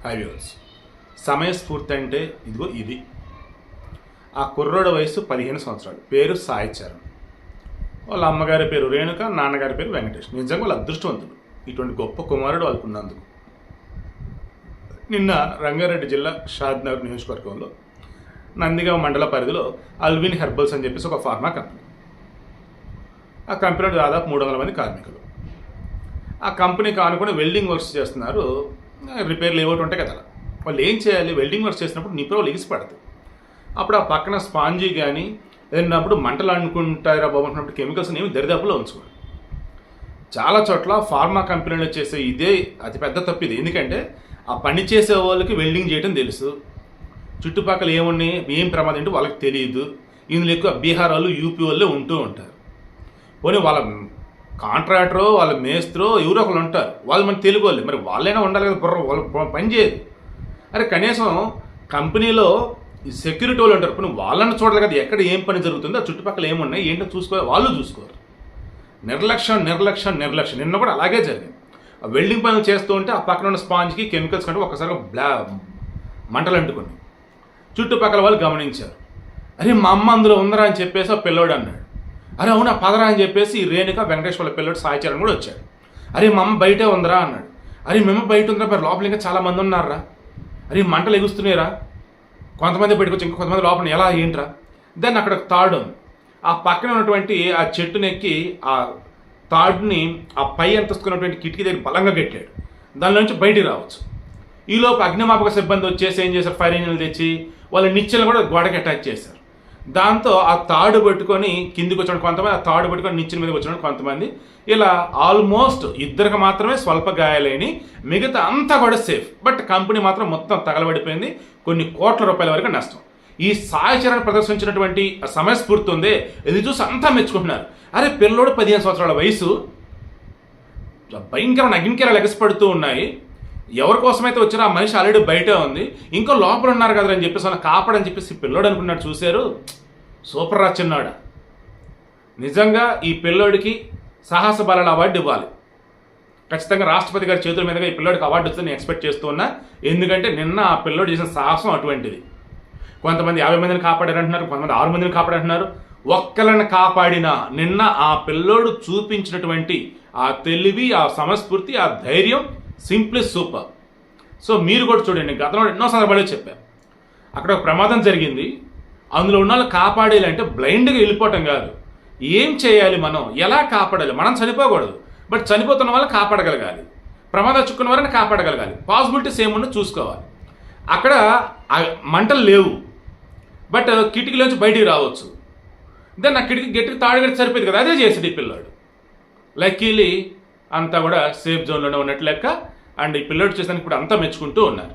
హైవ్యూర్స్ సమయస్ఫూర్తి అంటే ఇదిగో ఇది. ఆ కుర్రోడ వయసు 15 సంవత్సరాలు. పేరు సాయి చరణ్. వాళ్ళ అమ్మగారి పేరు రేణుక, నాన్నగారి పేరు వెంకటేష్. నిజంగా వాళ్ళు అదృష్టవంతులు ఇటువంటి గొప్ప కుమారుడు వాళ్ళకు ఉన్నందుకు. నిన్న రంగారెడ్డి జిల్లా షాద్నగర్ నియోజకవర్గంలో నందిగామ మండల పరిధిలో అల్విన్ హెర్బల్స్ అని చెప్పేసి ఒక ఫార్మా కంపెనీ. ఆ కంపెనీలో దాదాపు 300 మంది కార్మికులు. ఆ కంపెనీకి ఆనుకుని వెల్డింగ్ వర్క్స్ చేస్తున్నారు. రిపేర్లు ఏవోటి ఉంటాయి కదా, వాళ్ళు ఏం చేయాలి, వెల్డింగ్ వర్క్స్ చేసినప్పుడు నిప్రో ఎగిసి పడుతుంది. అప్పుడు ఆ పక్కన స్పాంజీ కానీ ఏదన్నప్పుడు మంటలు అనుకుంటారా బాబు అంటున్నప్పుడు కెమికల్స్ ఏమి దరిదాపులో ఉంచుకోవాలి. చాలా చోట్ల ఫార్మా కంపెనీలు చేసే ఇదే అతిపెద్ద తప్పు ఇది. ఎందుకంటే ఆ పని చేసే వాళ్ళకి వెల్డింగ్ చేయడం తెలుసు, చుట్టుపక్కల ఏమున్నాయి ఏం ప్రమాదం ఏంటో వాళ్ళకి తెలియదు. ఇందులో ఎక్కువ బీహార్ వాళ్ళు యూపీ వాళ్ళే ఉంటూ ఉంటారు. పోనీ వాళ్ళ కాంట్రాక్టరో వాళ్ళ మేస్త్రో ఎవరో ఒకరు ఉంటారు, వాళ్ళు మన తెలుగు వాళ్ళు, మరి వాళ్ళైనా ఉండాలి కదా, బుర్ర వాళ్ళు పని చేయదు. అరే కనీసం కంపెనీలో ఈ సెక్యూరిటీ వాళ్ళు ఉంటారు, పోనీ వాళ్ళని చూడాలి కదా, ఎక్కడ ఏం పని జరుగుతుందో ఆ చుట్టుపక్కల ఏమున్నాయి ఏంటో చూసుకోవాలి, వాళ్ళు చూసుకోరు. నిర్లక్ష్యం నిర్లక్ష్యం నిర్లక్ష్యం. నిన్న కూడా అలాగే జరిగింది. ఆ వెల్డింగ్ పనులు చేస్తూ ఉంటే ఆ పక్కన ఉన్న స్పాంజ్కి కెమికల్స్ కంటే ఒకసారి మంటలు అంటుకుని చుట్టుపక్కల వాళ్ళు గమనించారు. అరే మా అమ్మ అందులో ఉందరా అని చెప్పేసి ఆ పిల్లోడు అన్నాడు. అరే అవునా పదరా అని చెప్పేసి ఈ రేణుక వెంకటేష్ వాళ్ళ పిల్లోడు సాయి చరణ్ కూడా వచ్చాడు. అరే మా అమ్మ బయటే ఉందరా అన్నాడు. అరే మేము బయట ఉందరా, మరి లోపల ఇంకా చాలా మంది ఉన్నారా, అరే మంటలు ఎగుస్తున్నాయిరా, కొంతమంది బయటకు వచ్చి ఇంకా కొంతమంది లోపల ఎలా ఏంట్రా. దాన్ని అక్కడ తాడు ఉంది, ఆ పక్కన ఉన్నటువంటి ఆ చెట్టునెక్కి ఆ తాడుని ఆ పై అంతస్తున్నటువంటి కిటికీ దగ్గర బలంగా కట్టాడు, దాని నుంచి బయటికి రావచ్చు. ఈలోపు అగ్నిమాపక సిబ్బంది వచ్చేసి ఏం చేశారు, ఫైర్ ఇంజిన్లు తెచ్చి వాళ్ళ నిచ్చెలు కూడా గోడకి అటాచ్ చేశారు. దాంతో ఆ తాడు పట్టుకొని కిందికి వచ్చిన కొంతమంది, ఆ తాడు పట్టుకొని నిచ్చెన మీదకి వచ్చిన కొంతమంది, ఇలా ఆల్మోస్ట్ ఇద్దరికి మాత్రమే స్వల్ప గాయాలైన, మిగతా అంతా కూడా సేఫ్. బట్ కంపెనీ మాత్రం మొత్తం తగలబడిపోయింది, కొన్ని కోట్ల రూపాయల వరకు నష్టం. ఈ సాయి చరణ్ ప్రదర్శించినటువంటి సమయస్ఫూర్తి ఉందే, ఇది చూసి అంతా మెచ్చుకుంటున్నారు. అరే పిల్లోడు 15 సంవత్సరాల వయసు, భయంకరమైన అగ్నికేరాలు ఎగసిపడుతూ ఉన్నాయి, ఎవరి కోసమైతే వచ్చినా ఆ మనిషి ఆల్రెడీ బయటే ఉంది, ఇంకా లోపల ఉన్నారు కదా అని చెప్పేసి కాపాడని చెప్పేసి పిల్లోడు అనుకున్నాడు. చూశారు, సూపర్ రా చిన్నాడు. నిజంగా ఈ పిల్లోడికి సాహస బాలల అవార్డు ఇవ్వాలి. ఖచ్చితంగా రాష్ట్రపతి గారి చేతుల మీదుగా ఈ పిల్లోడికి అవార్డు వస్తుందని నేను ఎక్స్పెక్ట్ చేస్తూ ఉన్నా. ఎందుకంటే నిన్న ఆ పిల్లోడు చేసిన సాహసం అటువంటిది. కొంతమంది 50 మందిని కాపాడారంటున్నారు, కొంతమంది 6 మందిని కాపాడంటున్నారు. ఒక్కళ్ళని కాపాడిన నిన్న ఆ పిల్లోడు చూపించినటువంటి ఆ తెలివి, ఆ సమస్ఫూర్తి, ఆ ధైర్యం సింప్లీ సూపర్. సో మీరు కూడా చూడండి, గతంలో ఎన్నో సందర్భాలు చెప్పారు, అక్కడ ఒక ప్రమాదం జరిగింది, అందులో ఉన్న వాళ్ళు కాపాడాలంటే బ్లైండ్గా వెళ్ళిపోవటం కాదు, ఏం చేయాలి, మనం ఎలా కాపాడాలి. మనం చనిపోకూడదు, బట్ చనిపోతున్న వాళ్ళని కాపాడగలగాలి, ప్రమాదం చుక్కున్న వారిని కాపాడగలగాలి, పాసిబిలిటీస్ ఏమున్నా చూసుకోవాలి. అక్కడ మంటలు లేవు, బట్ కిటికీలోంచి బయటికి రావచ్చు. దాన్ని ఆ కిటికీ గట్టికి తాడుగట్టి సరిపోయింది కదా, అదే చేసాడు ఈ పిల్లాడు. లక్కీలీ అంతా కూడా సేఫ్ జోన్లోనే ఉన్నట్టు లెక్క. అండ్ ఈ పిల్లోడు చేసానికి ఇప్పుడు అంతా మెచ్చుకుంటూ ఉన్నారు.